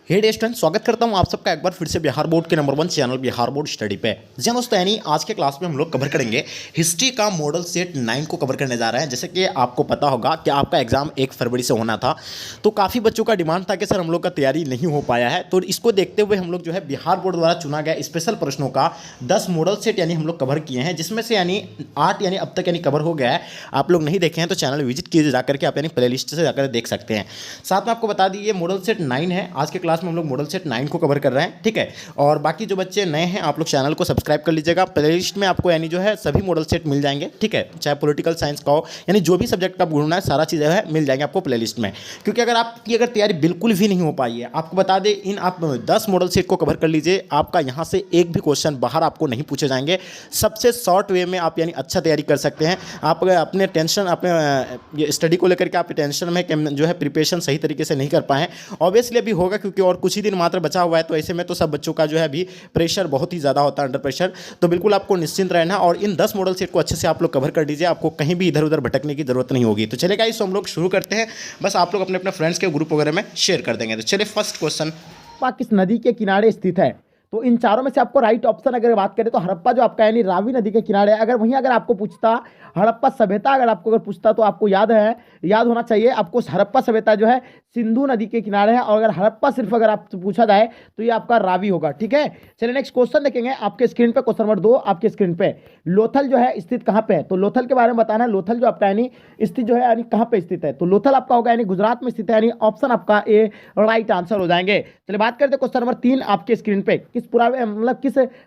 हे student, स्वागत करता हूं आप सबका एक बार फिर से बिहार बोर्ड के number 1 channel Bihar board study पे। जी दोस्तों, यानी आज के क्लास में हम लोग कवर करेंगे हिस्ट्री का मॉडल सेट 9 को कवर करने जा रहे हैं। जैसे कि आपको पता होगा कि आपका एग्जाम 1 फरवरी से होना था, तो काफ़ी बच्चों का डिमांड था कि सर हम लोग का तैयारी नहीं हो पाया है। तो इसको देखते हुए हम लोग जो है बिहार बोर्ड द्वारा चुना गया स्पेशल प्रश्नों का 10 मॉडल सेट यानी हम लोग कवर किए हैं, जिसमें से यानी 8 यानी अब तक यानी कवर हो गया है। आप लोग नहीं देखे हैं तो चैनल विजिट कीजिए जाकर के, आप यानी प्ले लिस्ट से जाकर देख सकते हैं। साथ में आपको बता दी ये मॉडल सेट 9 है। आज के क्लास में हम लोग मॉडल सेट 9 को कवर कर रहे हैं, ठीक है। और बाकी जो बच्चे नए हैं आप लोग चैनल को सब्सक्राइब कर लीजिएगा। प्लेलिस्ट में आपको यानी जो है सभी मॉडल सेट मिल जाएंगे, ठीक है। चाहे पॉलिटिकल साइंस का हो, यानी जो भी सब्जेक्ट का ढूंढना है सारा चीज़ है मिल जाएंगे आपको प्लेलिस्ट में। क्योंकि अगर आपकी अगर तैयारी बिल्कुल भी नहीं हो पाई है, आपको बता दें इन आप 10 मॉडल सेट को कवर कर लीजिए, आपका यहाँ से एक भी क्वेश्चन बाहर आपको नहीं पूछे जाएंगे। सबसे शॉर्ट वे में आप यानी अच्छा तैयारी कर सकते हैं। आप अपने टेंशन अपने स्टडी को लेकर के आप टेंशन में जो है प्रिपरेशन सही तरीके से नहीं कर पाए, ऑब्वियसली अभी होगा क्योंकि और कुछ ही दिन मात्र बचा हुआ है। तो ऐसे में तो सब बच्चों का जो है अभी प्रेशर बहुत ही ज़्यादा होता है, अंडर प्रेशर। तो बिल्कुल आपको निश्चिंत रहना और इन 10 मॉडल सेट को अच्छे से आप लोग कवर कर दीजिए, आपको कहीं भी इधर उधर भटकने की जरूरत नहीं होगी। तो चलेगा, इस हम लोग शुरू करते हैं। बस आप लोग अपने अपने फ्रेंड्स के ग्रुप वगैरह में शेयर कर देंगे। तो चलिए फर्स्ट क्वेश्चन, हड़प्पा किस नदी के किनारे स्थित है? तो इन चारों में से आपको राइट ऑप्शन अगर बात करें तो हड़प्पा जो आपका यानी रावी नदी के किनारे है। अगर आपको पूछता हड़प्पा सभ्यता अगर पूछता तो आपको याद होना चाहिए आपको हड़प्पा सभ्यता जो है सिंधु नदी के किनारे है। और अगर हड़प्पा सिर्फ अगर आपसे पूछा जाए तो ये आपका रावी होगा, ठीक है। चलिए नेक्स्ट क्वेश्चन देखेंगे आपके स्क्रीन पे। क्वेश्चन नंबर 2 आपके स्क्रीन पे, लोथल जो है स्थित कहाँ पे है? तो लोथल के बारे में बताना है। लोथल जो आपका यानी स्थित जो है यानी कहाँ पे स्थित है? तो लोथल आपका होगा यानी गुजरात में स्थित है, यानी ऑप्शन आपका ए राइट आंसर हो जाएंगे। चलिए बात करते हैं क्वेश्चन नंबर 3 आपके स्क्रीन पे, किस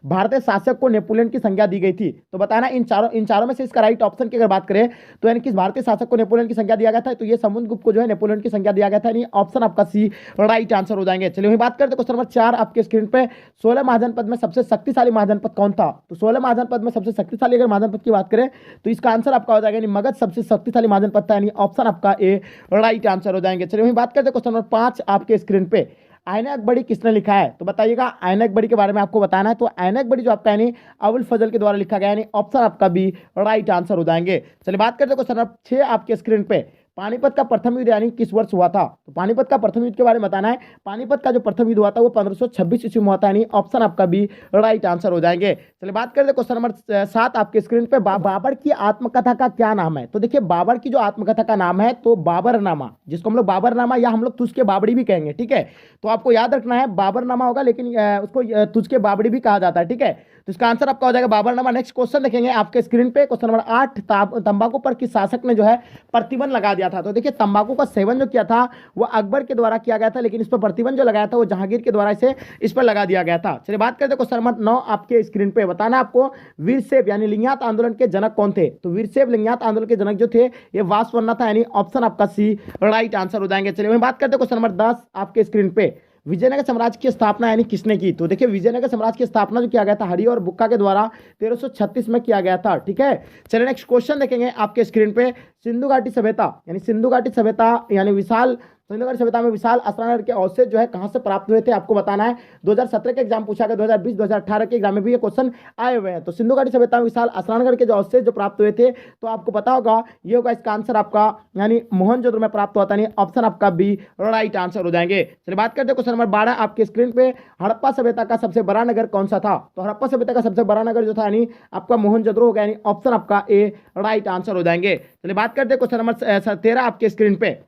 भारतीय शासक को नेपोलियन की संज्ञा दी गई थी? तो बताना इन चारों में से इसका राइट ऑप्शन की अगर बात करें तो यानी किस भारतीय शासक को नेपोलियन की संज्ञा दिया गया था? तो ये समुद्रगुप्त को जो है नेपोलियन की संज्ञा दिया गया था, यानी ऑप्शन आपका सी राइट आंसर हो जाएंगे। चलिए वही बात करते हैं क्वेश्चन नंबर 4 आपके स्क्रीन पे, 16 महाजनपद में सबसे शक्तिशाली महाजनपद कौन था? तो 16 महाजनपद में सबसे शक्तिशाली अगर महाजनपद की बात करें तो इसका आंसर आपका हो जाएगा यानी मगध सबसे शक्तिशाली महाजनपद था, यानी ऑप्शन आपका ए राइट आंसर हो जाएंगे। चलिए वही बात करते हैं क्वेश्चन नंबर 5 आपके स्क्रीन पे, आईना अकबरी किसने लिखा है? तो बताइएगा आईना अकबरी के बारे में आपको बताना है। तो आईना अकबरी जो आपका यानी अबुल फजल के द्वारा लिखा गया, यानी ऑप्शन आपका बी राइट आंसर हो जाएंगे। चलिए बात करते हैं क्वेश्चन नंबर 6 आपके स्क्रीन पे, पानीपत का प्रथम युद्ध यानी किस वर्ष हुआ था? तो पानीपत का प्रथम युद्ध के बारे में बताना है। पानीपत का जो प्रथम युद्ध हुआ था वो 1526 ईस्वी में हुआ था, यानी ऑप्शन आपका बी राइट आंसर हो जाएंगे। चलिए बात करते हैं क्वेश्चन नंबर 7 आपके स्क्रीन पे, बाबर की आत्मकथा का क्या नाम है? तो देखिए बाबर की जो आत्मकथा का नाम है तो बाबरनामा, जिसको हम लोग बाबरनामा या हम लोग तुझके बाबरी भी कहेंगे, ठीक है। तो आपको याद रखना है बाबरनामा होगा, लेकिन उसको तुझके बाबरी भी कहा जाता है, ठीक है। तो इसका आंसर आपका हो जाएगा बाबरनामा। नेक्स्ट क्वेश्चन देखेंगे आपके स्क्रीन पे, क्वेश्चन नंबर 8, तंबाकू पर किस शासक ने जो है प्रतिबंध लगा दिया था? तो देखिए तंबाकू का सेवन जो किया था वो अकबर के द्वारा किया गया था, लेकिन इस पर प्रतिबंध जो लगाया था वो जहांगीर के द्वारा इस पर लगा दिया गया था। चलिए बात करते हैं क्वेश्चन नंबर 9 आपके स्क्रीन पे, बताना आपको वीरशैव यानी लिंगायत आंदोलन के जनक कौन थे? तो वीरशैव लिंगायत आंदोलन के जनक जो थे ये वासवन्ना था, यानी ऑप्शन आपका सी राइट आंसर हो जाएंगे। चलिए वही बात करते हैं क्वेश्चन नंबर 10 आपके स्क्रीन पे, विजयनगर साम्राज्य की स्थापना यानी किसने की? तो देखिए विजयनगर साम्राज्य की स्थापना जो किया गया था हरि और बुक्का के द्वारा 1336 में किया गया था, ठीक है। चलिए नेक्स्ट क्वेश्चन देखेंगे आपके स्क्रीन पे, सिंधु घाटी सभ्यता यानी विशाल सिंधु घाटी सभ्यता में विशाल स्नानगढ़ के अवशेष जो है कहां से प्राप्त हुए थे? आपको बताना है। 2017 के एग्जाम पूछा गया, 2020 2018 के एग्जाम में भी ये क्वेश्चन आए हुए हैं। तो सिंधु घाटी सभ्यता में विशाल स्नानगढ़ के जो अवशेष जो प्राप्त हुए थे तो आपको पता होगा ये होगा इसका आंसर आपका यानी मोहनजोदड़ो में प्राप्त हुआ था, यानी ऑप्शन आपका बी राइट आंसर हो जाएंगे। चलिए बात करते हैं क्वेश्चन नंबर 12 आपके स्क्रीन पे, हड़प्पा सभ्यता का सबसे बड़ा नगर कौन सा था? तो हड़प्पा सभ्यता का सबसे बड़ा नगर जो था यानी आपका मोहनजोदड़ो हो गया, यानी ऑप्शन आपका ए राइट आंसर हो जाएंगे। चलिए बात करते हैं क्वेश्चन नंबर 13 आपके स्क्रीन पे,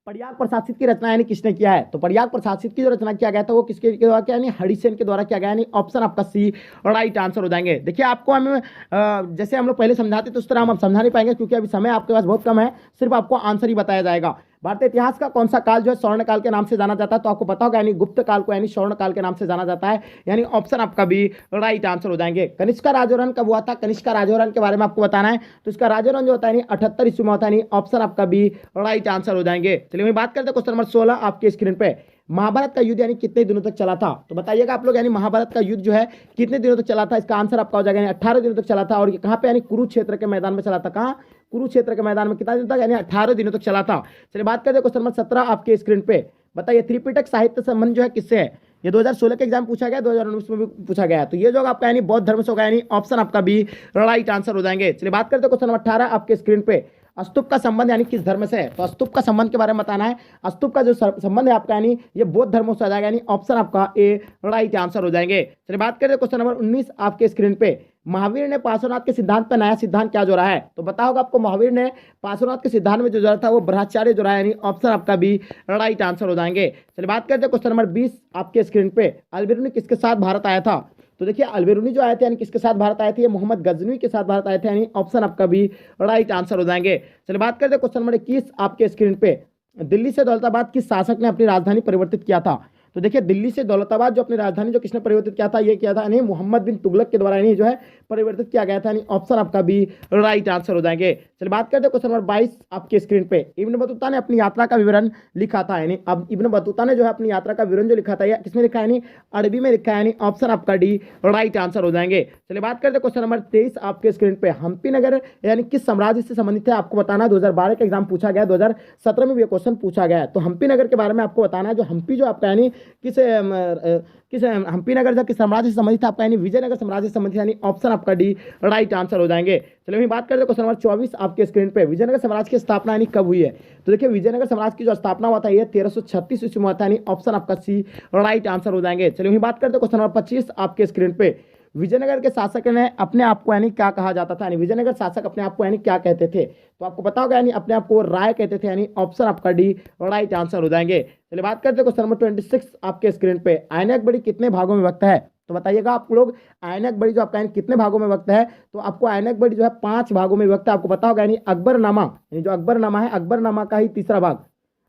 प्रयाग प्रशासित की रचना यानी किसने किया है? तो प्रयाग प्रशासित की जो रचना किया गया था वो किसके द्वारा किया, यानी हरिसेन के द्वारा किया गया, यानी ऑप्शन आपका सी राइट आंसर हो जाएंगे। देखिए आपको हम जैसे हम लोग पहले समझाते तो उस तरह हम समझा नहीं पाएंगे क्योंकि अभी समय आपके पास बहुत कम है, सिर्फ आपको आंसर ही बताया जाएगा। भारतीय इतिहास का कौन सा काल जो है स्वर्ण काल के नाम से जाना जाता है? तो आपको पता होगा यानी गुप्त काल को यानी स्वर्ण काल के नाम से जाना जाता है, यानी ऑप्शन आपका भी राइट आंसर हो जाएंगे। कनिष्क का राजवरण कब हुआ था? कनिष्क का राजवरण के बारे में आपको बताना है। तो इसका राजवरण जो होता है 78 ईस्वी में होता है, यानी ऑप्शन आपका भी राइट आंसर हो जाएंगे। चलिए मैं बात करते हैं क्वेश्चन नंबर 16 आपके स्क्रीन पे, महाभारत का युद्ध यानी कितने दिनों तक चला था? तो बताइएगा आप लोग यानी महाभारत का युद्ध जो है कितने दिनों तक चला था? इसका आंसर आपका हो जाएगा यानी 18 दिनों तक चला था। और ये कहाँ पे? यानी कुरुक्षेत्र के मैदान में चला था। कहाँ? कुरुक्षेत्र के मैदान में कितना दिन तक? यानी 18 दिनों तक चला था। चलिए बात करते हैं क्वेश्चन नंबर 17 आपके स्क्रीन पे, बताइए त्रिपिटक साहित्य संबंध जो है किससे है? ये 2016 के एग्जाम पूछा गया, 2019 में भी पूछा गया। तो ये जो आपका यानी बौद्ध धर्म से होगा, यानी ऑप्शन आपका बी राइट आंसर हो जाएंगे। चलिए बात करते हैं क्वेश्चन नंबर 18 आपके स्क्रीन पे, स्तूप का संबंध यानी किस धर्म से है? तो स्तूप का संबंध के बारे में बताना है। स्तूप का जो संबंध है आपका यानी ये बौद्ध धर्मों से आ जाएगा, यानी ऑप्शन आपका ए राइट आंसर हो जाएंगे। चलिए बात करें क्वेश्चन नंबर 19 आपके स्क्रीन पे। महावीर ने पार्श्वनाथ के सिद्धांत पर नया सिद्धांत क्या जोड़ा है? तो पता होगा आपको, महावीर ने पार्श्वनाथ के सिद्धांत में जो जोड़ा था वो ब्रह्मचार्य जोड़ा है, यानी ऑप्शन आपका बी राइट आंसर हो जाएंगे। चलिए बात करते हैं क्वेश्चन नंबर 20 आपके स्क्रीन पे। अल-बिरूनी किसके साथ भारत आया था? तो देखिए अल-बिरूनी जो आए थे यानी किसके साथ भारत आए थे? ये मोहम्मद गजनवी के साथ भारत आए थे, यानी ऑप्शन आपका भी राइट आंसर हो जाएंगे। चलिए बात करते हैं क्वेश्चन नंबर 21 आपके स्क्रीन पे। दिल्ली से दौलताबाद किस शासक ने अपनी राजधानी परिवर्तित किया था? तो देखिए दिल्ली से दौलताबाद जो अपनी राजधानी जो किसने परिवर्तित किया था? ये किया था यानी मोहम्मद बिन तुगलक के द्वारा यानी जो है परिवर्तित किया गया था, यानी ऑप्शन आपका भी राइट आंसर हो जाएंगे। चलिए बात करते हैं क्वेश्चन नंबर 22 आपके स्क्रीन पे। इब्न बतूता ने अपनी यात्रा का विवरण लिखा था, यानी अब इब्न बतूता ने जो है अपनी यात्रा का विवरण जो लिखा था ये किसमें लिखा है? यानी अरबी में लिखा है, यानी ऑप्शन आपका डी राइट आंसर हो जाएंगे। चलिए बात करते हैं क्वेश्चन नंबर 23 आपके स्क्रीन पे। हम्पी नगर यानी किस साम्राज्य से संबंधित है? आपको बताना है 2012 का एग्जाम पूछा गया, 2017 में भी क्वेश्चन पूछा गया है। तो हम्पी नगर के बारे में आपको बताना है। जो हम्पी जो आपका यानी किस हम्पी नगर जो किस साम्राज्य से संबंधित है आपका? यानी विजयनगर साम्राज्य से संबंधित, यानी ऑप्शन आपका डी राइट आंसर हो जाएंगे। चलिए वहीं बात करते हैं क्वेश्चन नंबर 24 आपके स्क्रीन पे। विजयनगर साम्राज्य की स्थापना यानी कब हुई है? तो देखिए विजयनगर साम्राज्य की जो स्थापना हुआ था ये 1336 ईस्वी में हुआ था, यानी ऑप्शन आपका सी राइट आंसर हो जाएंगे। चलिए वहीं बात करते हैं क्वेश्चन नंबर 25 आपके स्क्रीन पे। विजयनगर के शासक ने अपने आप को यानी क्या कहा जाता था? यानी विजयनगर शासक अपने आप को यानी क्या कहते थे? तो आपको पता होगा, यानी अपने आप को राय कहते थे, यानी ऑप्शन आपका डी राइट आंसर हो जाएंगे। चलिए बात करते हैं क्वेश्चन नंबर 26 आपके स्क्रीन पे। आईना अकबरी कितने भागों में विभक्त है? तो बताइएगा आप लोग, आईना अकबरी जो आपका कितने भागों में विभक्त है? तो आपको आईना अकबरी जो है 5 भागों में विभक्त है, आपको पता होगा। यानी अकबरनामा, यानी जो अकबरनामा है, अकबरनामा का ही तीसरा भाग,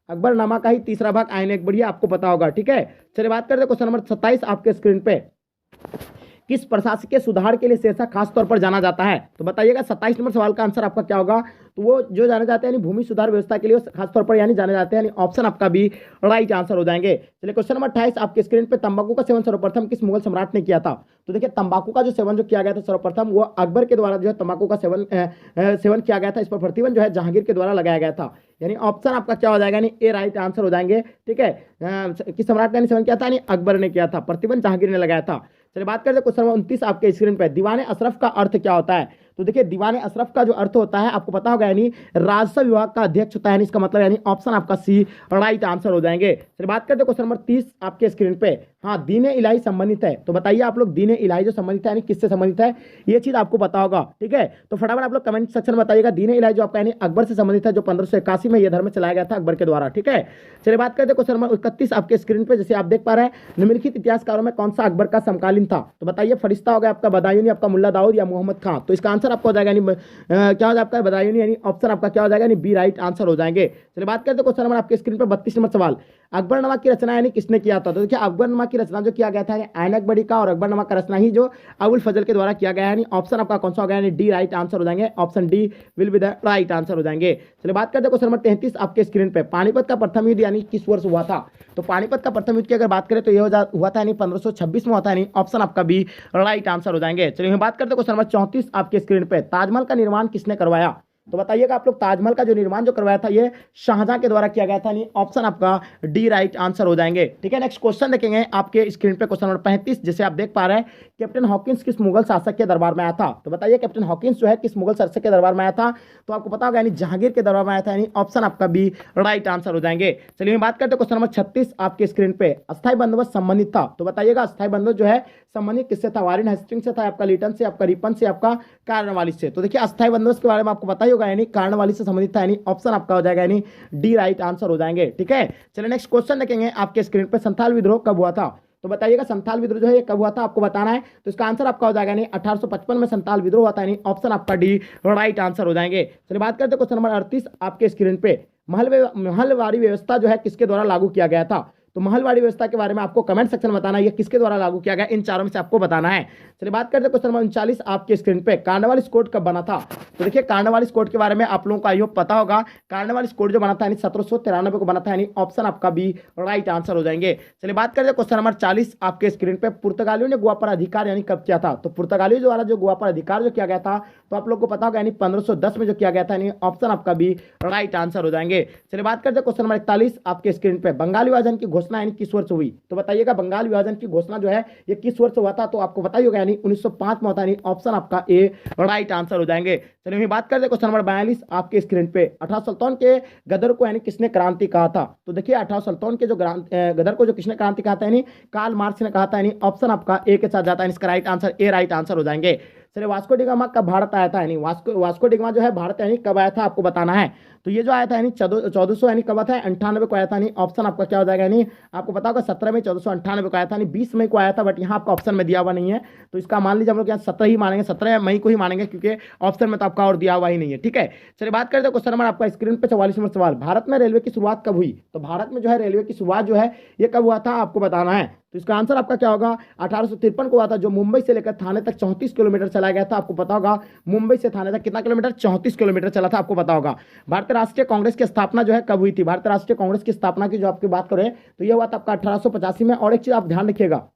अकबरनामा का ही तीसरा भाग आईना अकबरी आपको पता होगा, ठीक है। चलिए बात करते हैं क्वेश्चन नंबर 27 आपके स्क्रीन पे। किस प्रशासकीय सुधार के लिए शेरशाह खास तौर पर जाना जाता है? तो बताइएगा 27 नंबर सवाल का आंसर आपका क्या होगा? तो वो जो जाने जाते हैं यानी भूमि सुधार व्यवस्था के लिए खास तौर पर यानी जाने जाते हैं, यानी ऑप्शन आपका भी राइट आंसर हो जाएंगे। चलिए क्वेश्चन नंबर 28 आपके स्क्रीन पे। तंबाकू का सेवन सर्वप्रथम किस मुगल सम्राट ने किया था? तो देखिए तंबाकू का जो सेवन जो किया गया था सर्वप्रथम वो अकबर के द्वारा जो है तंबाकू का सेवन किया गया था। इस पर प्रतिबंध जो है जहांगीर के द्वारा लगाया गया था, यानी ऑप्शन आपका क्या हो जाएगा? यानी ए राइट आंसर हो जाएंगे, ठीक है। किस सम्राट ने सेवन किया था? यानी अकबर ने किया था, प्रतिबंध जहांगीर ने लगाया था। चलिए बात करते हैं क्वेश्चन नंबर 29 आपके स्क्रीन पे। दीवाने अशरफ का अर्थ क्या होता है? तो देखिए दीवाने अशरफ का जो अर्थ होता है आपको पता होगा, यानी राजस्व विभाग का अध्यक्ष होता है, यानी इसका मतलब यानी ऑप्शन आपका सी राइट आंसर हो जाएंगे। चलिए बात करते हैं क्वेश्चन नंबर 30 आपके स्क्रीन पे। हाँ, दीन इलाही संबंधित है, तो बताइए आप लोग दीन इलाही जो संबंधित है यानी किससे संबंधित है? ये चीज आपको पता होगा, ठीक है। तो फटाफट आप लोग कमेंट सेक्शन में बताइएगा। दीन इलाही जो आपका यानी अकबर से संबंधित है, जो 1581 में यह धर्म चलाया गया था अकबर के द्वारा, ठीक है। चलिए बात करते हैं क्वेश्चन नंबर 31 आपके स्क्रीन पे। जैसे आप देख पा रहे हैं, निम्नलिखित इतिहासकारों में कौन सा अकबर का समकालीन था? तो बताइए फरिश्ता हो गया आपका बदायूनी, आपका मुल्ला दाऊद या मोहम्मद खां? तो इसका आंसर आपको हो जाएगा यानी क्या हो जाएगा आपका? बदायूनी, यानी ऑप्शन आपका क्या हो जाएगा? यानी बी राइट आंसर हो जाएंगे। चलिए बात करते हैं क्वेश्चन नंबर आपके स्क्रीन पे 32 नंबर सवाल। अकबरनामा की रचना यानी किसने किया था? तो देखिए अकबरनामा की रचना जो किया गया था आईना अकबरी का, और अकबरनामा का रचना ही जो अबुल फजल के द्वारा किया गया है, यानी ऑप्शन आपका कौन सा हो गया? यानी डी राइट आंसर हो जाएंगे, option D will be the right answer हो जाएंगे। चलिए बात करते हैं क्वेश्चन नंबर 33 आपके स्क्रीन पे। पानीपत का प्रथम युद्ध यानी किस वर्ष हुआ था? तो पानीपत का प्रथम युद्ध की अगर बात करें तो यह हुआ था यानी 1526 में हुआ था, यानी ऑप्शन आपका भी राइट आंसर हो जाएंगे। चलिए बात करते हैं क्वेश्चन नंबर 34 आपके स्क्रीन पे। ताजमहल का निर्माण किसने करवाया? तो बताइएगा आप लोग, ताजमहल का जो निर्माण जो करवाया था ये शाहजहां के द्वारा किया गया था, यानी ऑप्शन आपका डी राइट आंसर हो जाएंगे, ठीक है। नेक्स्ट क्वेश्चन देखेंगे आपके स्क्रीन पे, क्वेश्चन नंबर 35। जैसे आप देख पा रहे हैं, कैप्टन हॉकिंस किस मुगल शासक के दरबार में आया था? तो बताइए कैप्टन हॉकिंस जो है किस मुगल शासक के दरबार में आया था? तो आपको पता होगा यानी जहांगीर के दरबार में आया था, यानी ऑप्शन आपका भी राइट आंसर हो जाएंगे। चलिए बात करते हैं क्वेश्चन नंबर 36 आपके स्क्रीन पे। अस्थायी बंदोबस्त संबंधित था, तो बताइएगा अस्थायी बंदोबस्त जो है संबंधित किससे था? वारेन हेस्टिंग्स से था, आपका लिटन से, आपका रिपन से, आपका कार्नवालिस से। तो देखिए अस्थायी बंदोबस्त के बारे में आपको पता ही होगा, यानी कार्नवालिस से संबंधित था, यानी ऑप्शन आपका हो जाएगा यानी डी राइट आंसर हो जाएंगे, ठीक है। चलिए नेक्स्ट क्वेश्चन देखेंगे आपके स्क्रीन पे। संथाल विद्रोह कब हुआ था? तो बताइएगा संथाल विद्रोह जो है ये कब हुआ था, आपको बताना है। तो इसका आंसर आपका हो जाएगा यानी 1855 में संथाल विद्रोह हुआ था, यानी ऑप्शन आपका डी राइट आंसर हो जाएंगे। चलिए बात करते हैं क्वेश्चन नंबर 38 आपके स्क्रीन पे। महलवारी व्यवस्था जो है किसके द्वारा लागू किया गया था? तो महलवाड़ी व्यवस्था के बारे में आपको कमेंट सेक्शन में बताना है, ये किसके द्वारा लागू किया गया, इन चारों में से आपको बताना है। चलिए बात करते हैं क्वेश्चन नंबर 39 आपके स्क्रीन पे। कार्नवालिस कोड कब बना था? तो देखिए कार्नवालिस कोड के बारे में आप लोगों को आई होप पता होगा। कार्नवालिस कोड जो बना था यानी 1793 को बना था, यानी ऑप्शन आपका भी राइट आंसर हो जाएंगे। चलिए बात करते हैं क्वेश्चन नंबर 40 आपके स्क्रीन पे। पुर्तगालियों ने गोवा पर अधिकार यानी कब किया था? तो पुर्तगालियों द्वारा जो गोवा पर अधिकार जो किया गया था, तो आप लोग को पता होगा यानी 1510 में जो किया गया था, यानी ऑप्शन आपका भी राइट आंसर हो जाएंगे। चलिए बात करते हैं क्वेश्चन नंबर 41 आपके स्क्रीन पे। बंगाल विभाजन की घोषणा घोषणा यानी किस वर्ष हुई? तो बताइएगा बंगाल विभाजन की घोषणा जो है ये किस वर्ष हुआ था? तो आपको पता ही होगा यानी 1905 में होता है, यानी ऑप्शन आपका ए राइट आंसर हो जाएंगे। चलिए वही बात करते हैं क्वेश्चन नंबर 42 आपके स्क्रीन पे। 18 सुल्तान के गदर को यानी किसने क्रांति कहा था? तो देखिए 18 सुल्तान के जो गदर को जो किसने क्रांति कहा था, यानी कार्ल मार्क्स ने कहा था, यानी ऑप्शन आपका ए के साथ जाता है, इसका right answer A right answer हो जाएंगे। चलिए वास्को डिगामा कब भारत आया था? यानी वास्को डिगामा जो है भारत यानी कब आया था आपको बताना है। तो ये जो आया था यानी 1400 यानी कब था? 98 को आया था, यानी ऑप्शन आपका क्या हो जाएगा? यानी आपको पता होगा 17 मई 1498 को आया था, यानी 20 मई को आया था, बट यहाँ आपका ऑप्शन में दिया हुआ नहीं है। तो इसका मान लीजिए हम लोग यहाँ 17 ही मानेंगे, 17 मई को ही मानेंगे, क्योंकि ऑप्शन में तो आपका और दिया हुआ ही नहीं है। ठीक है, चलिए बात करते हैं क्वेश्चन नंबर आपका स्क्रीन पे 44 नंबर सवाल। भारत में रेलवे की शुरुआत कब हुई? तो भारत में जो है रेलवे की शुरुआत जो है ये कब हुआ था आपको बताना है। तो इसका आंसर आपका क्या होगा? 1853 को हुआ था, जो मुंबई से लेकर थाने तक 34 किलोमीटर चला गया था। आपको पता होगा मुंबई से थाने तक कितना किलोमीटर? 34 किलोमीटर चला था, आपको पता होगा। भारतीय राष्ट्रीय कांग्रेस की स्थापना जो है कब हुई थी? भारतीय राष्ट्रीय कांग्रेस की स्थापना की जो आपकी बात करें तो यह हुआ था आपका 1885 में। और एक चीज आप ध्यान रखिएगा,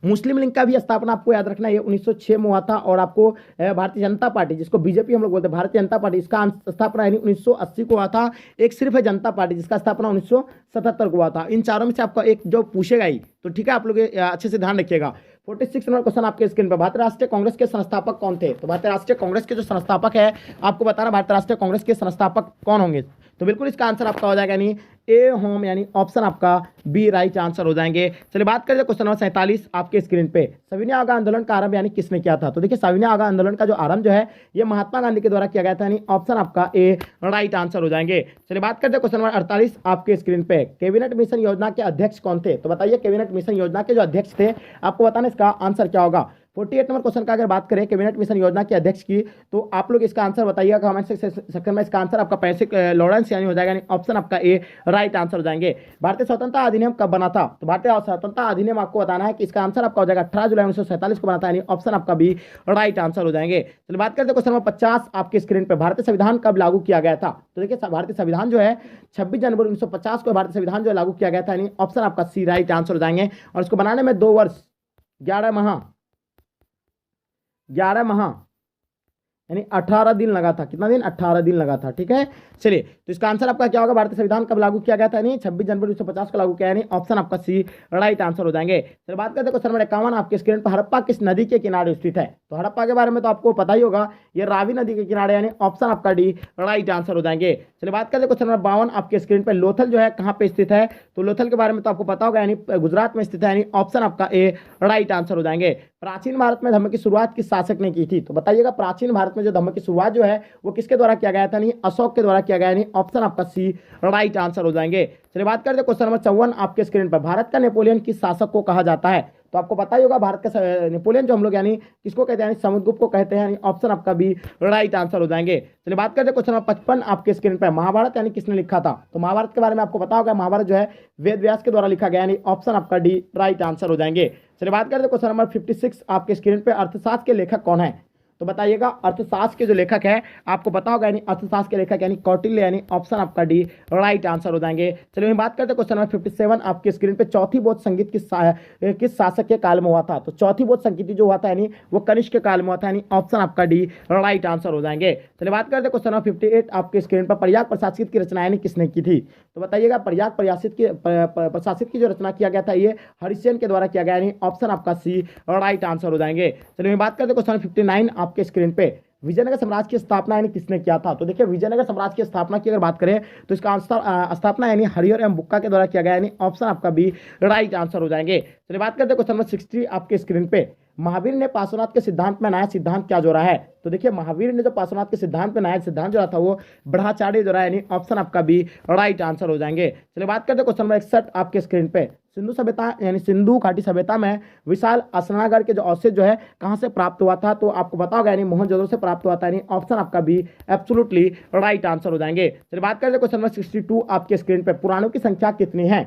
मुस्लिम लीग का भी स्थापना आपको याद रखना है, ये 1906 में हुआ था। और आपको भारतीय जनता पार्टी, जिसको बीजेपी हम लोग बोलते हैं, भारतीय जनता पार्टी, इसका स्थापना यानी 1980 को हुआ था। एक सिर्फ है जनता पार्टी जिसका स्थापना 1977 को हुआ था। इन चारों में से आपका एक जो पूछेगा ही, तो ठीक है आप लोग अच्छे से ध्यान रखिएगा। 46 नंबर क्वेश्चन आपके स्क्रीन पर। भारतीय राष्ट्रीय कांग्रेस के संस्थापक कौन थे? तो भारतीय राष्ट्रीय कांग्रेस के जो संस्थापक है आपको बताना, भारतीय राष्ट्रीय कांग्रेस के संस्थापक कौन होंगे? तो बिल्कुल इसका आंसर आपका हो जाएगा यानी ए होम, यानी ऑप्शन आपका बी राइट आंसर हो जाएंगे। चलिए बात करें क्वेश्चन नंबर 47 आपके स्क्रीन पे। सविनय आगा आंदोलन का आरंभ यानी किसने किया था? तो देखिए सविनय आगा आंदोलन का जो आरंभ जो है ये महात्मा गांधी के द्वारा किया गया था, यानी ऑप्शन आपका ए राइट आंसर हो जाएंगे। चलिए बात करते हैं क्वेश्चन नंबर 48 आपके स्क्रीन पे। कैबिनेट मिशन योजना के अध्यक्ष कौन थे? तो बताइए कैबिनेट मिशन योजना के जो अध्यक्ष थे आपको बताना इसका आंसर क्या होगा। 48 नंबर क्वेश्चन का अगर बात करें कैबिनेट मिशन योजना के अध्यक्ष की, तो आप लोग इसका आंसर बताइएगा कमेंट सेक्शन में। इसका आंसर आपका पैसिक लॉरेंस यानी हो जाएगा, यानी ऑप्शन आपका ए राइट आंसर हो जाएंगे। भारतीय स्वतंत्रता अधिनियम कब बना था? तो भारतीय स्वतंत्रता अधिनियम आपको बताना है कि इसका आंसर आपका हो जाएगा 18 जुलाई 1947 को बना था, यानी ऑप्शन आपका बी राइट आंसर हो जाएंगे। चलिए बात करते हैं क्वेश्चन नंबर 50 आपके स्क्रीन पर। भारतीय संविधान कब लागू किया गया था? तो देखिए भारतीय संविधान जो है 26 जनवरी 1950 को भारतीय संविधान जो लागू किया गया था, यानी ऑप्शन आपका सी राइट आंसर हो जाएंगे। और इसको बनाने में 2 वर्ष 11 माह यानी 18 दिन लगा था। कितना दिन? 18 दिन लगा था। ठीक है, चलिए तो इसका आंसर आपका क्या होगा? भारतीय संविधान कब लागू किया गया था? यानी 26 जनवरी 1950 को लागू किया, यानी ऑप्शन आपका सी राइट आंसर हो जाएंगे। चलिए बात करते हैं क्वेश्चन नंबर 51 आपके स्क्रीन पर। हड़प्पा किस नदी के किनारे स्थित है? तो हड़प्पा के बारे में तो आपको पता ही होगा, ये रावी नदी के किनारे, यानी ऑप्शन आपका डी राइट आंसर हो जाएंगे। चलिए बात करते हैं क्वेश्चन नंबर 52 आपके स्क्रीन पर। लोथल जो है कहाँ पे स्थित है? तो लोथल के बारे में तो आपको पता होगा, यानी गुजरात में स्थित है, यानी ऑप्शन आपका ए राइट आंसर हो जाएंगे। प्राचीन भारत में धर्म की शुरुआत किस शासक ने की थी? तो बताइएगा प्राचीन भारत में जो धर्म की शुरुआत जो है वो किसके द्वारा किया गया था? नहीं, अशोक के द्वारा किया गया, यानी ऑप्शन आपका सी राइट आंसर हो जाएंगे। चलिए बात करते हैं क्वेश्चन नंबर 54 आपके स्क्रीन पर। भारत का नेपोलियन किस शासक को कहा जाता है? तो आपको पता ही होगा भारत का नेपोलियन जो हम लोग यानी किसको कहते हैं? यानी समुद्रगुप्त को कहते हैं, यानी ऑप्शन आपका बी राइट आंसर हो जाएंगे। चलिए बात करते हैं क्वेश्चन नंबर 55 आपके स्क्रीन पर। महाभारत यानी किसने लिखा था? तो महाभारत के बारे में आपको पता होगा, महाभारत जो है वेद व्यास के द्वारा लिखा गया, यानी ऑप्शन आपका डी राइट आंसर हो जाएंगे। चलिए बात करते हैं क्वेश्चन नंबर 56 आपके स्क्रीन पे। अर्थशास्त्र के लेखक कौन है? तो बताइएगा अर्थशास्त्र के जो लेखक है आपको पता होगा, यानी अर्थशास्त्र के लेखक यानी कौटिल्य, यानी ऑप्शन आपका डी राइट आंसर हो जाएंगे। चलिए हम बात करते हैं क्वेश्चन नंबर 57 आपके स्क्रीन पे। चौथी बौद्ध संगीत किस शासक के काल में हुआ था? तो चौथी बौद्ध संगीति जो हुआ था यानी वो कनिष्क के काल में हुआ था, यानी ऑप्शन आपका डी राइट आंसर हो जाएंगे। चलिए बात करते हैं क्वेश्चन नंबर 58 आपके स्क्रीन पर। प्रयाग प्रशासित की रचना यानी किसने की थी? तो बताइएगा प्रयाग प्रशासित की जो रचना किया गया था ये हरिसेन के द्वारा किया गया, यानी ऑप्शन आपका सी राइट आंसर हो जाएंगे। चलिए हम बात करते हैं क्वेश्चन 59 आपके स्क्रीन पे। विजयनगर साम्राज्य की स्थापना यानी किसने किया था? तो देखिए विजयनगर साम्राज्य की स्थापना की अगर बात करें तो इसका स्थापना यानी हरिहर एवं बुक्का के द्वारा किया गया, यानी ऑप्शन आपका बी राइट आंसर हो जाएंगे। चलिए बात करते हैं क्वेश्चन नंबर 60 आपके स्क्रीन पे। महावीर ने पार्श्वनाथ के सिद्धांत में नया सिद्धांत क्या जोड़ा है? तो देखिए महावीर ने जो पार्श्वनाथ के सिद्धांत में नया सिद्धांत जोड़ा था वो ब्रह्मचार्य जोड़ा, यानी ऑप्शन आपका बी राइट आंसर हो जाएंगे। चलिए बात करते हैं क्वेश्चन नंबर 61 आपके स्क्रीन पे। सिंधु सभ्यता यानी सिंधु घाटी सभ्यता में विशाल स्नानागार के जो अवशेष जो है कहां से प्राप्त हुआ था? तो आपको पता होगा, यानी मोहनजोदड़ो से प्राप्त हुआ था, यानी ऑप्शन आपका बी एब्सोल्युटली राइट आंसर हो जाएंगे। चलिए बात करते हैं क्वेश्चन नंबर 62 आपके स्क्रीन पे। पुराणों की संख्या कितनी है?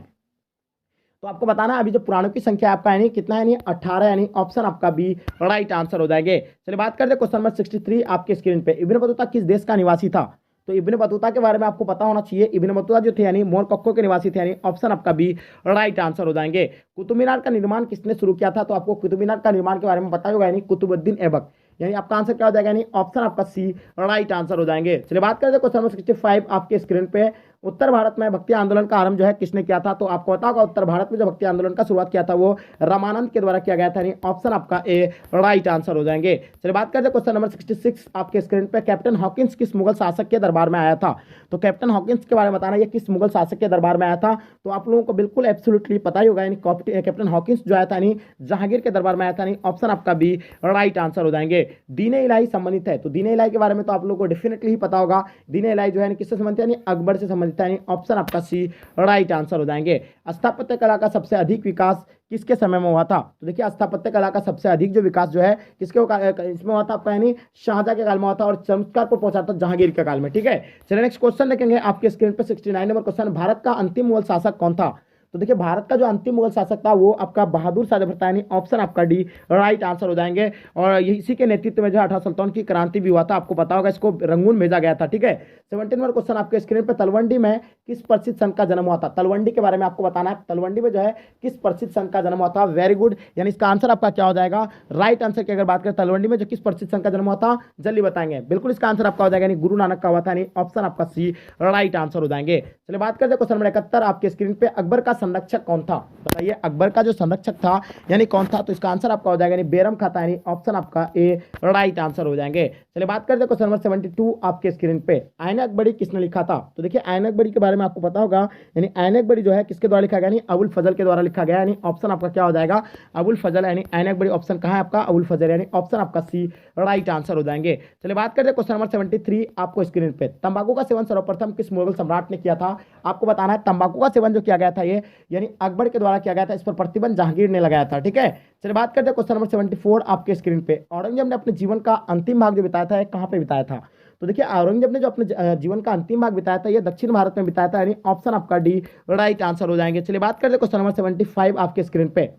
तो आपको बताना है अभी जो पुराणों की संख्या आपका यानी कितना है? यानी 18, यानी ऑप्शन आपका बी राइट आंसर हो जाएंगे। चलिए बात करते हैं क्वेश्चन नंबर 63 आपके स्क्रीन पे। इब्न बतूता किस देश का निवासी था? तो इब्न बतूता के बारे में आपको पता होना चाहिए। इब्न बतूता जो थे यानी मोरक्को के निवासी थे, यानी ऑप्शन आपका बी राइट आंसर हो जाएंगे। कुतुब मीनार का निर्माण किसने शुरू किया था? तो आपको कुतुब मीनार का निर्माण के बारे में पता होगा, यानी कुतुबुद्दीन ऐबक, यानी आपका आंसर क्या हो जाएगा? यानी ऑप्शन आपका सी राइट आंसर हो जाएंगे। चलिए बात करते हैं क्वेश्चन नंबर 65 आपके स्क्रीन पे। उत्तर भारत में भक्ति आंदोलन का आरंभ जो है किसने किया था? तो आपको पता होगा उत्तर भारत में जो भक्ति आंदोलन का शुरुआत किया था वो रामानंद के द्वारा किया गया था। यानी ऑप्शन आपका ए राइट आंसर हो जाएंगे। चलिए बात करते हैं क्वेश्चन नंबर 66 आपके स्क्रीन पे। कैप्टन हॉकिंस किस मुगल शासक के दरबार में आया था? तो कैप्टन हॉकिंस के बारे में बताना, ये किस मुगल शासक के दरबार में आया था? तो आप लोगों को बिल्कुल एब्सोल्युटली पता ही होगा। यानी कैप्टन हॉकिंस जो आया था यानी जहांगीर के दरबार में आया था। यानी ऑप्शन आपका बी राइट आंसर हो जाएंगे। दीन इलाही संबंधित है, तो दीन इलाही के बारे में तो आप लोगों को डेफिनेटली ही पता होगा। दीन इलाही जो है किससे संबंधित है? यानी अकबर से संबंधित है। यानी ऑप्शन आपका सी राइट आंसर हो जाएंगे। स्थापत्य कला का सबसे अधिक विकास किसके समय में हुआ था? तो देखिए स्थापत्य कला का सबसे अधिक जो विकास जो है किसके इसमें हुआ था आपका? यानी शाहजहां के काल में हुआ था और चमत्कार को पहुंचा था जहांगीर के काल में। ठीक है, चलिए नेक्स्ट क्वेश्चन देखेंगे आपके स्क्रीन पे। 69 नंबर क्वेश्चन, भारत का अंतिम मुगल शासक कौन था? तो देखिए भारत का जो अंतिम मुगल शासक था वो आपका बहादुर शाह जफर था। यानी ऑप्शन आपका डी राइट आंसर हो जाएंगे। और इसी के नेतृत्व में जो 1857 की क्रांति भी हुआ था, आपको पता होगा, इसको रंगून भेजा गया था। ठीक है, 17 नंबर क्वेश्चन आपके स्क्रीन पे, तलवंडी में किस प्रसिद्ध संत का जन्म हुआ था? तलवंडी के बारे में आपको बताना है। तलवंडी में जो है किस प्रसिद्ध संत का जन्म हुआ था? वेरी गुड, यानी इसका आंसर आपका क्या हो जाएगा? राइट आंसर की अगर बात करें तलवंडी में जो किस प्रसिद्ध संत का जन्म हुआ था, जल्दी बताएंगे। बिल्कुल इसका आंसर आपका हो जाएगा, यानी गुरु नानक का हुआ था। यानी ऑप्शन आपका सी राइट आंसर हो जाएंगे। चलिए बात करते हैं क्वेश्चन नंबर 71 आपके स्क्रीन पे, अकबर का संरक्षक कौन था? बताइए अकबर का जो संरक्षक था यानी कौन था? तो इसका आंसर आपका हो जाएगा यानी बेरम खाता। यानी ऑप्शन आपका ए राइट आंसर हो जाएंगे। चलिए बात करते हैं क्वेश्चन नंबर 72 आपके स्क्रीन पे, आईन अकबरी किसने लिखा था? तो देखिए आईन अकबरी के बारे में आपको पता होगा। यानी आईन अकबरी जो है किसके द्वारा लिखा गया? यानी अबुल फजल के द्वारा लिखा गया। यानी ऑप्शन आपका क्या हो जाएगा? अबुल फजल। यानी आईन अकबरी ऑप्शन कहाँ है आपका? अबुल फजल। यानी ऑप्शन आपका सी राइट आंसर हो जाएंगे। चलिए बात करते हैं क्वेश्चन नंबर 73 आपको स्क्रीन पे, तंबाकू का सेवन सर्वप्रथम किस मुगल सम्राट ने किया था? आपको बताना है तंबाकू का सेवन जो किया गया था ये यानी अकबर के द्वारा किया गया था। इस पर प्रतिबंध जहांगीर ने लगाया था। ठीक है, चलिए बात करते हैं क्वेश्चन नंबर 74 आपके स्क्रीन पे, औरंगजेब ने अपने जीवन का अंतिम भाग जो बिताया था कहाँ पे बिताया था? तो देखिए औरंगजेब ने जो अपने जीवन का अंतिम भाग बिताया था ये दक्षिण भारत में बिताया था। यानी ऑप्शन आपका डी राइट आंसर हो जाएंगे। चलिए बात करते हैं क्वेश्चन नंबर 75 आपके स्क्रीन पे,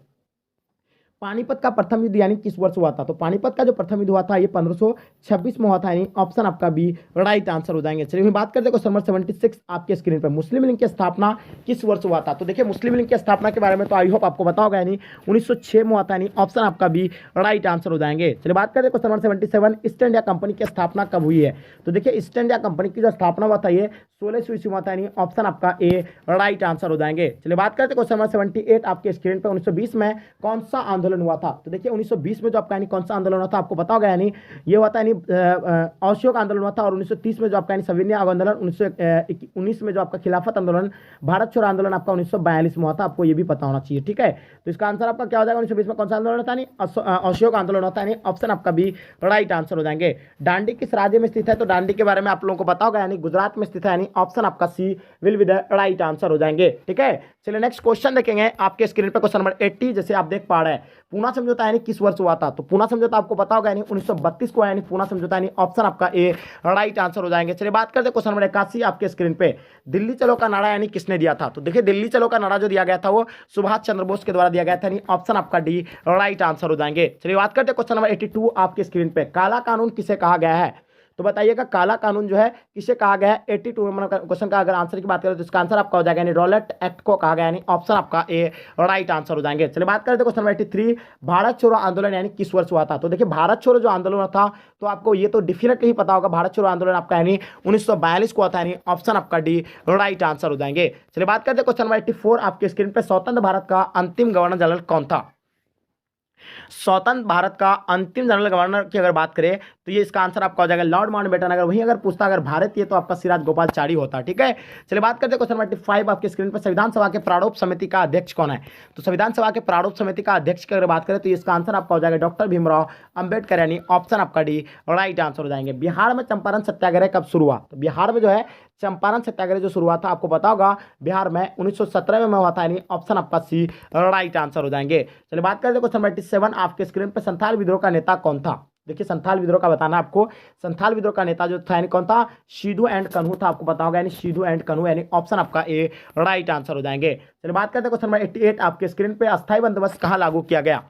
पानीपत का प्रथम युद्ध यानी किस वर्ष हुआ था? तो पानीपत का जो प्रथम युद्ध हुआ था ये 1526 में हुआ था। यानी ऑप्शन आपका बी राइट आंसर हो जाएंगे। चलिए बात करते हैं क्वेश्चन नंबर 76 आपके स्क्रीन पर, मुस्लिम लीग की स्थापना किस वर्ष हुआ था? तो देखिए मुस्लिम लीग की स्थापना के बारे में तो आई होप आपको पता होगा। यानी 1906 में हुआ था। यानी ऑप्शन आपका बी राइट आंसर हो जाएंगे। चलिए बात करते हैं question number 77, east India company की स्थापना कब हुई है? तो देखिए ईस्ट इंडिया कंपनी की जो स्थापना हुआ था ये 16वीं ईस्वी में हुआ था। यानी ऑप्शन आपका ए राइट आंसर हो जाएंगे। चलिए बात करते हैं क्वेश्चन नंबर 78 आपके स्क्रीन पर, 1920 में कौन सा आंदोलन हुआ था? तो देखिए 1920 में जो आपका यानी कौन सा आंदोलन हुआ था आपको पता होगा। यानी ये हुआ था यानी असहयोग आंदोलन हुआ था। और 1930 में जो आपका यानी सविनय आंदोलन, 1919 में जो आपका खिलाफत आंदोलन, भारत छोड़ो आंदोलन आपका 1942 में हुआ था। आपको ये भी पता होना चाहिए। ठीक है, तो इसका आंसर आपका क्या हो जाएगा? 1920 में कौन सा आंदोलन होता है? असहयोग आंदोलन होता है। ऑप्शन आपका बी राइट आंसर हो जाएंगे। दांडी किस राज्य में स्थित है? तो दांडी के बारे में आप लोगों को पता होगा। यानी गुजरात में स्थित है। यानी ऑप्शन आपका C will be the right answer हो जाएंगे। ठीक है, चलिए नेक्स्ट क्वेश्चन देखेंगे आपके स्क्रीन पर, क्वेश्चन नंबर 80 जैसे आप देख पा रहे हैं, पूना समझौता यानी किस वर्ष हुआ था? तो पूना समझौता आपको पता होगा। यानी 1932 को यानी पूना समझौता। यानी ऑप्शन आपका ए राइट आंसर हो जाएंगे। चलिए बात करते हैं क्वेश्चन नंबर 81 आपके स्क्रीन पे, दिल्ली चलो का नारा यानी किसने दिया था? तो देखिए दिल्ली चलो का नारा जो दिया गया था वो सुभाष चंद्र बोस के द्वारा दिया गया था। यानी ऑप्शन आपका डी राइट आंसर हो जाएंगे। चलिए बात करते हैं क्वेश्चन नंबर 82 आपके स्क्रीन पे, काला कानून किसे कहा गया है? तो बताइएगा काला कानून जो है किसे कहा गया है? 82 नंबर क्वेश्चन का अगर आंसर की बात करें तो इसका आंसर आपका हो जाएगा यानी रॉलेट एक्ट को कहा गया। यानी ऑप्शन आपका ए राइट आंसर हो जाएंगे। चलिए बात करते हैं क्वेश्चन नंबर 83, भारत छोड़ो आंदोलन यानी किस वर्ष हुआ था? तो देखिए भारत छोड़ो जो आंदोलन था तो आपको ये तो डेफिनेटली ही पता होगा। भारत छोड़ो आंदोलन आपका यानी 1942 को हुआ था। यानी ऑप्शन आपका डी राइट आंसर हो जाएंगे। चलिए बात करते हैं क्वेश्चन नंबर 84 आपके स्क्रीन पर, स्वतंत्र भारत का अंतिम गवर्नर जनरल कौन था? स्वतंत्र भारत का अंतिम जनरल गवर्नर की अगर बात करें तो ये इसका आंसर आपका हो जाएगा लॉर्ड माउंटबेटन। अगर वहीं अगर पूछता अगर भारतीय तो आपका सिराज गोपालचारी होता। ठीक है, चलिए बात करते हैं क्वेश्चन नंबर 85 आपके स्क्रीन पर, संविधान सभा के प्रारूप समिति का अध्यक्ष कौन है? तो संविधान सभा के प्रारूप समिति का अध्यक्ष की अगर बात करें तो इसका आंसर आपका हो जाएगा डॉक्टर भीमराव अंबेडकर। यानी ऑप्शन आपका डी राइट आंसर हो जाएंगे। बिहार में चंपारण सत्याग्रह कब शुरू हुआ? तो बिहार में जो है चंपारण सत्याग्रह जो शुरू हुआ था आपको पता होगा बिहार में 1917 में हुआ था। यानी ऑप्शन आपका सी राइट आंसर हो जाएंगे। चलिए बात करते हैं क्वेश्चन नंबर 87 आपके स्क्रीन पर, संथाल विद्रोह का नेता कौन था? देखिए संथाल विद्रोह का बताना आपको, संथाल विद्रोह का नेता जो था यानी कौन था? सिद्धू एंड कन्हू था। आपको पता होगा यानी सिद्धू एंड कन्हू। यानी ऑप्शन आपका ए राइट आंसर हो जाएंगे। चलिए बात करते हैं क्वेश्चन नंबर 88 आपके स्क्रीन पे, अस्थायी बंदोबस्त कहाँ लागू किया गया?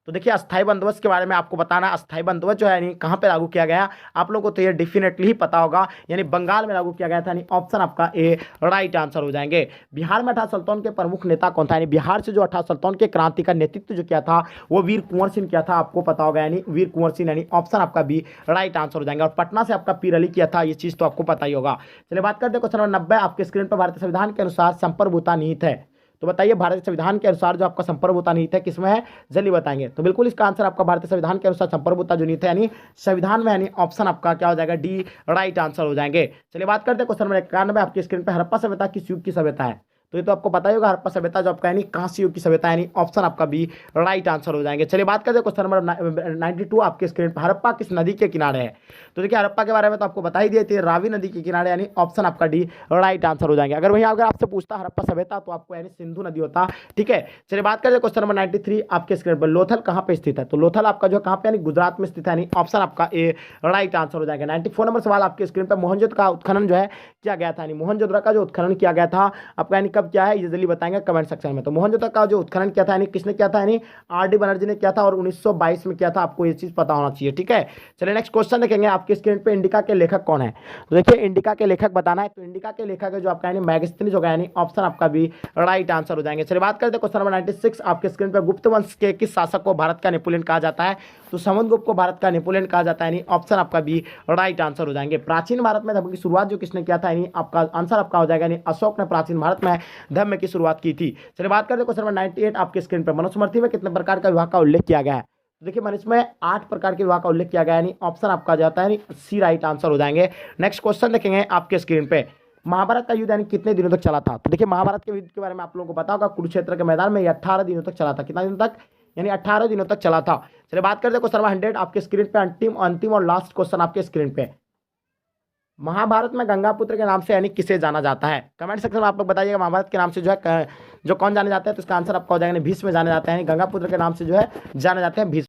तो देखिए अस्थाई बंदोबस्त के बारे में आपको बताना, अस्थाई बंदोबस्त जो है यानी कहाँ पे लागू किया गया, आप लोगों को तो ये डेफिनेटली ही पता होगा, यानी बंगाल में लागू किया गया था, यानी ऑप्शन आपका ए राइट आंसर हो जाएंगे। बिहार में 18 सुल्तान के प्रमुख नेता कौन था, यानी बिहार से जो 18 सुल्तान के क्रांति का नेतृत्व जो किया था वो वीर कुंवर सिंह किया था, आपको पता होगा, यानी वीर कुंवर सिंह, यानी ऑप्शन आपका बी राइट आंसर हो जाएंगे। और पटना से आपका पीर अली किया था, ये चीज तो आपको पता ही होगा। चलिए बात करते हैं क्वेश्चन नंबर 90 आपके स्क्रीन पर। भारतीय संविधान के अनुसार संप्रभुता निहित है, तो बताइए भारतीय संविधान के अनुसार जो आपका संप्रभुता निहित है किसमें है, जल्दी बताएंगे। तो बिल्कुल इसका आंसर आपका भारतीय संविधान के अनुसार संप्रभुता जो निहित है यानी संविधान में, यानी ऑप्शन आपका क्या हो जाएगा, डी राइट आंसर हो जाएंगे। चलिए बात करते हैं क्वेश्चन नंबर 91 आपकी स्क्रीन पर। हड़प्पा सभ्यता किस युग की सभ्यता है, तो ये तो आपको पता ही होगा, हड़प्पा सभ्यता जो आपका यानी कांस्य युग की सभ्यता, यानी ऑप्शन आपका बी राइट आंसर हो जाएंगे। चलिए बात करते हैं क्वेश्चन नंबर 92 आपके स्क्रीन पर। हड़प्पा किस नदी के किनारे है, तो देखिए हड़प्पा के बारे में तो आपको बता ही दिए थे, रावी नदी के किनारे, यानी ऑप्शन आपका डी राइट आंसर हो जाएंगे। अगर वहीं अगर आपसे पूछता हड़प्पा सभ्यता तो आपको यानी सिंधु नदी होता, ठीक है। चलिए बात करते हैं क्वेश्चन नंबर 93 आपके स्क्रीन पर। लोथल कहाँ पे स्थित है, तो लोथल आपका जो कहाँ पे यानी गुजरात में स्थित है, यानी ऑप्शन आपका ए राइट आंसर हो जाएगा। 94 नंबर सवाल आपके स्क्रीन पर। मोहनजोदड़ो का उत्खनन जो है किया गया था, यानी मोहनजोदड़ो का जो उत्खनन किया गया था आपका यानी कब किया है, ये जल्दी बताएंगे कमेंट सेक्शन में। तो मोहनजोदड़ो का जो उत्खनन किया था यानी किसने किया था, यानी आर.डी. बनर्जी ने किया था और 1922 में किया था, आपको ये चीज पता होना चाहिए, ठीक है। चलिए नेक्स्ट क्वेश्चन देखेंगे आपके स्क्रीन पे। इंडिका के लेखक कौन है, तो देखिए इंडिका के लेखक बताना है, तो इंडिका के लेखक है जो आपका यानी मैगस्थनीज होगा, यानी ऑप्शन आपका भी राइट आंसर हो जाएंगे। चलिए बात करते हैं क्वेश्चन नंबर 96 आपके स्क्रीन पर। गुप्त वंश के किस शासक को भारत का नेपोलियन कहा जाता है, तो समुद्रगुप्त को भारत का नेपोलियन कहा जाता है, यानी ऑप्शन आपका भी राइट आंसर हो जाएंगे। प्राचीन भारत में धर्म की शुरुआत जो किसने किया था, यानी आपका आंसर आपका हो जाएगा, यानी अशोक ने प्राचीन भारत में धर्म की शुरुआत की थी। चलिए बात करते हैं क्वेश्चन नंबर 98 आपके स्क्रीन पर। मनुस्मृति में कितने प्रकार का विवाह का उल्लेख किया गया है, तो देखिए मैंने इसमें 8 प्रकार के विवाह का उल्लेख किया गया, यानी ऑप्शन आपका जाता है, यानी सी राइट आंसर हो जाएंगे। नेक्स्ट क्वेश्चन देखेंगे आपके स्क्रीन पे। महाभारत का युद्ध यानी कितने दिनों तक चला था, तो देखिए महाभारत के युद्ध के बारे में आप लोगों को पता होगा, कुरुक्षेत्र के मैदान में ये 18 दिनों तक चला था। कितना दिन तक, यानी 18 दिनों तक चला था। चलिए बात करते हैं क्वेश्चन नंबर 100 आपके स्क्रीन पे। अंतिम और लास्ट क्वेश्चन आपके स्क्रीन पे। महाभारत में गंगापुत्र के नाम से यानी किसे जाना जाता है, कमेंट सेक्शन में आप लोग बताइएगा। महाभारत के नाम से जो है जो कौन जाने जाते हैं, तो इसका आंसर आपका हो जाएगा भीष्म जाने जाते हैं, गंगापुत्र के नाम से जो है जाने जाते हैं भीष्म।